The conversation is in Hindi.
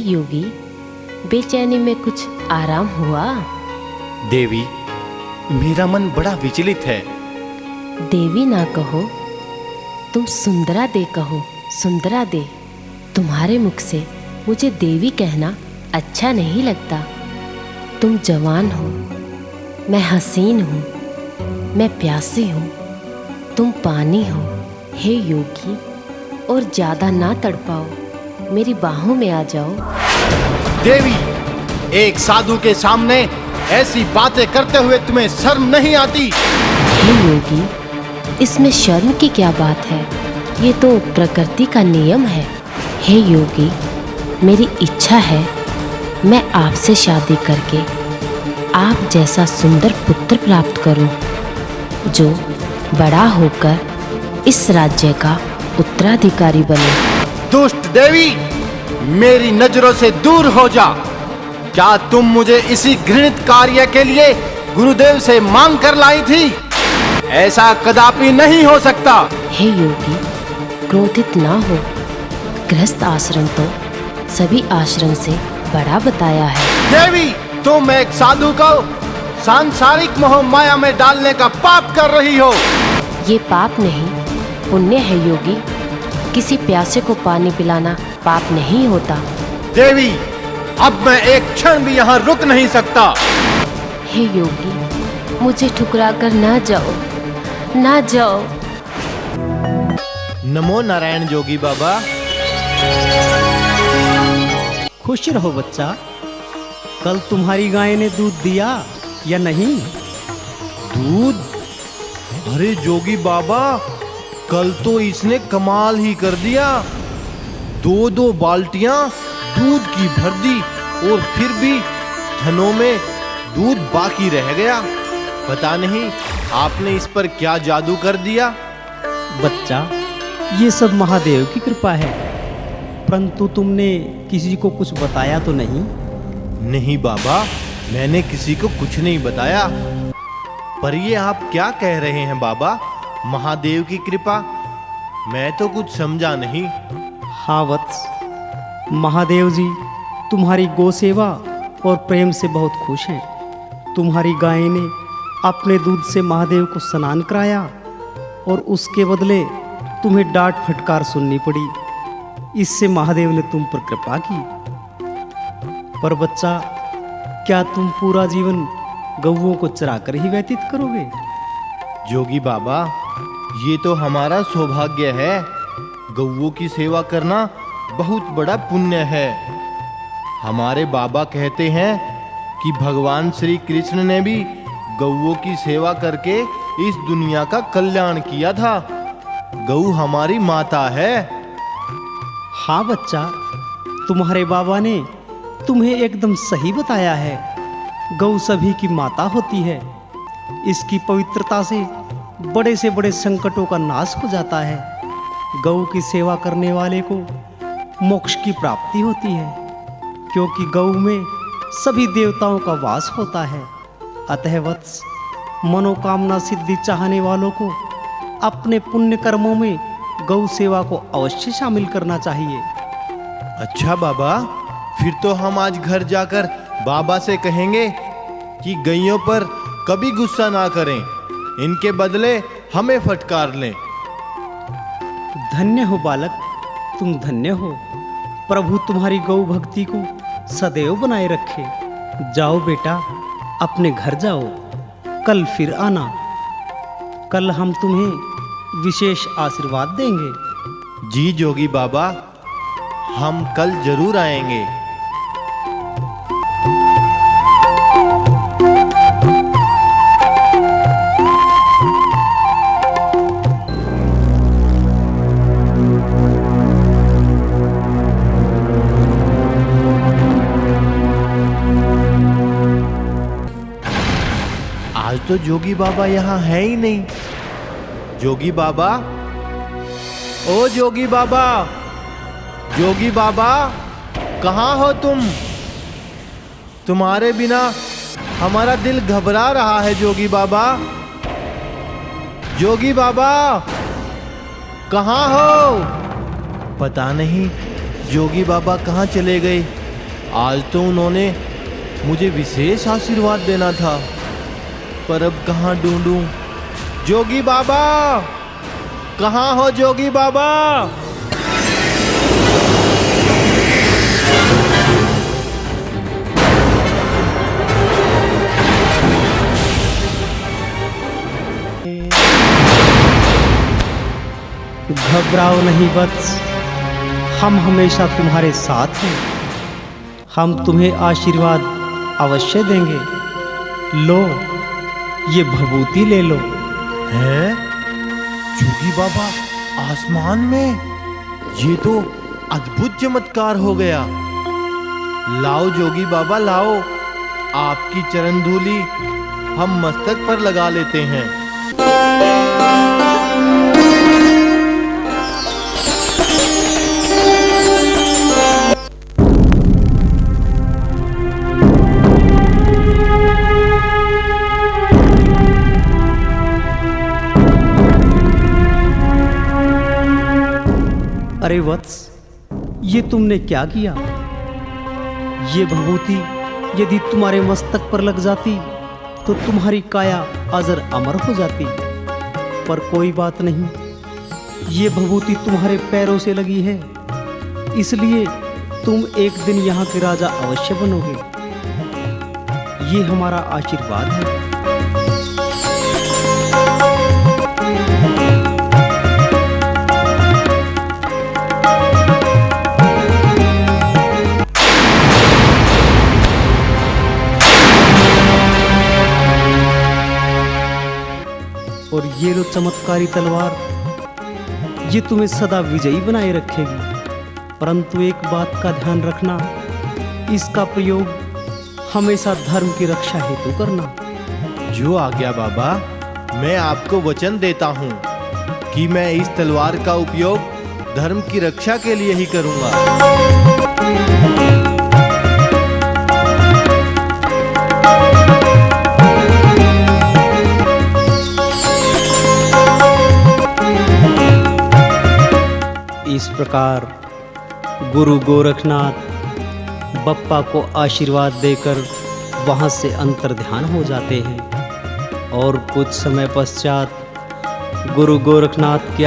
योगी, बेचैनी में कुछ आराम हुआ? देवी, मेरा मन बड़ा विचलित है। देवी ना कहो, तुम सुंदरा दे कहो, सुंदरा दे। तुम्हारे मुख से मुझे देवी कहना अच्छा नहीं लगता। तुम जवान हो, मैं हसीन हूँ, मैं प्यासी हूँ, तुम पानी हो। हे योगी, और ज्यादा ना तड़पाओ, मेरी बाहों में आ जाओ। देवी, एक साधु के सामने ऐसी बातें करते हुए तुम्हें शर्म नहीं आती? हे योगी, इसमें शर्म की क्या बात है? ये तो प्रकृति का नियम है। हे योगी, मेरी इच्छा है मैं आपसे शादी करके आप जैसा सुंदर पुत्र प्राप्त करूं, जो बड़ा होकर इस राज्य का उत्तराधिकारी बने। दुष्ट देवी, मेरी नजरों से दूर हो जा। क्या तुम मुझे इसी घृणित कार्य के लिए गुरुदेव से मांग कर लाई थी? ऐसा कदापि नहीं हो सकता। हे योगी, क्रोधित ना हो। गृहस्थ आश्रम तो सभी आश्रम से बड़ा बताया है। देवी, तुम एक साधु को सांसारिक मोह माया में डालने का पाप कर रही हो। ये पाप नहीं, पुण्य है योगी। किसी प्यासे को पानी पिलाना पाप नहीं होता। देवी, अब मैं एक क्षण भी यहाँ रुक नहीं सकता। हे योगी, मुझे ठुकरा कर ना जाओ, ना जाओ। नमो नारायण जोगी बाबा। खुश रहो बच्चा। कल तुम्हारी गाय ने दूध दिया या नहीं? दूध? अरे जोगी बाबा, कल तो इसने कमाल ही कर दिया। 2-2 बाल्टियां दूध की भर दी और फिर भी थनों में दूध बाकी रह गया। पता नहीं आपने इस पर क्या जादू कर दिया। बच्चा, ये सब महादेव की कृपा है, परंतु तुमने किसी को कुछ बताया तो नहीं? नहीं बाबा, मैंने किसी को कुछ नहीं बताया। पर ये आप क्या कह रहे हैं बाबा, महादेव की कृपा? मैं तो कुछ समझा नहीं। हाँ वत्स, महादेव जी तुम्हारी गौ सेवा और प्रेम से बहुत खुश हैं। तुम्हारी गाय ने अपने दूध से महादेव को स्नान कराया और उसके बदले तुम्हें डांट फटकार सुननी पड़ी। इससे महादेव ने तुम पर कृपा की। पर बच्चा, क्या तुम पूरा जीवन गौओं को चराकर ही व्यतीत करोगे? जोगी बाबा, ये तो हमारा सौभाग्य है। गौओं की सेवा करना बहुत बड़ा पुण्य है। हमारे बाबा कहते हैं कि भगवान श्री कृष्ण ने भी गौओं की सेवा करके इस दुनिया का कल्याण किया था। गौ हमारी माता है। हाँ बच्चा, तुम्हारे बाबा ने तुम्हें एकदम सही बताया है। गौ सभी की माता होती है। इसकी पवित्रता से बड़े से बड़े संकटों का नाश हो जाता है। गौ की सेवा करने वाले को मोक्ष की प्राप्ति होती है, क्योंकि गौ में सभी देवताओं का वास होता है। अतः वत्स, मनोकामना सिद्धि चाहने वालों को अपने पुण्य कर्मों में गौ सेवा को अवश्य शामिल करना चाहिए। अच्छा बाबा, फिर तो हम आज घर जाकर बाबा से कहेंगे कि गैयों पर कभी गुस्सा ना करें, इनके बदले हमें फटकार लें। धन्य हो बालक, तुम धन्य हो। प्रभु तुम्हारी गौ भक्ति को सदैव बनाए रखे। जाओ बेटा, अपने घर जाओ। कल फिर आना। कल हम तुम्हें विशेष आशीर्वाद देंगे। जी जोगी बाबा, हम कल जरूर आएंगे। आज तो जोगी बाबा यहाँ है ही नहीं। जोगी बाबा, ओ जोगी बाबा, जोगी बाबा, कहाँ हो तुम? तुम्हारे बिना हमारा दिल घबरा रहा है जोगी बाबा। जोगी बाबा, कहाँ हो? पता नहीं जोगी बाबा कहाँ चले गए। आज तो उन्होंने मुझे विशेष आशीर्वाद देना था, पर अब कहाँ ढूंढूं? जोगी बाबा, कहाँ हो जोगी बाबा? घबराओ नहीं वत्स, हम हमेशा तुम्हारे साथ हैं। हम तुम्हें आशीर्वाद अवश्य देंगे। लो, ये भभूति ले लो। हैं? जोगी बाबा आसमान में? ये तो अद्भुत चमत्कार हो गया। लाओ जोगी बाबा लाओ, आपकी चरण धूलि हम मस्तक पर लगा लेते हैं। अरे वत्स, ये तुमने क्या किया? ये भभूति यदि तुम्हारे मस्तक पर लग जाती तो तुम्हारी काया अजर अमर हो जाती। पर कोई बात नहीं, ये भभूति तुम्हारे पैरों से लगी है, इसलिए तुम एक दिन यहाँ के राजा अवश्य बनोगे। ये हमारा आशीर्वाद है। और ये लो चमत्कारी तलवार, ये तुम्हें सदा विजयी बनाए रखेगी। परंतु एक बात का ध्यान रखना, इसका प्रयोग हमेशा धर्म की रक्षा हेतु करना। जो आज्ञा बाबा, मैं आपको वचन देता हूँ कि मैं इस तलवार का उपयोग धर्म की रक्षा के लिए ही करूँगा। इस प्रकार गुरु गोरखनाथ बप्पा को आशीर्वाद देकर वहाँ से अंतर्ध्यान हो जाते हैं और कुछ समय पश्चात गुरु गोरखनाथ के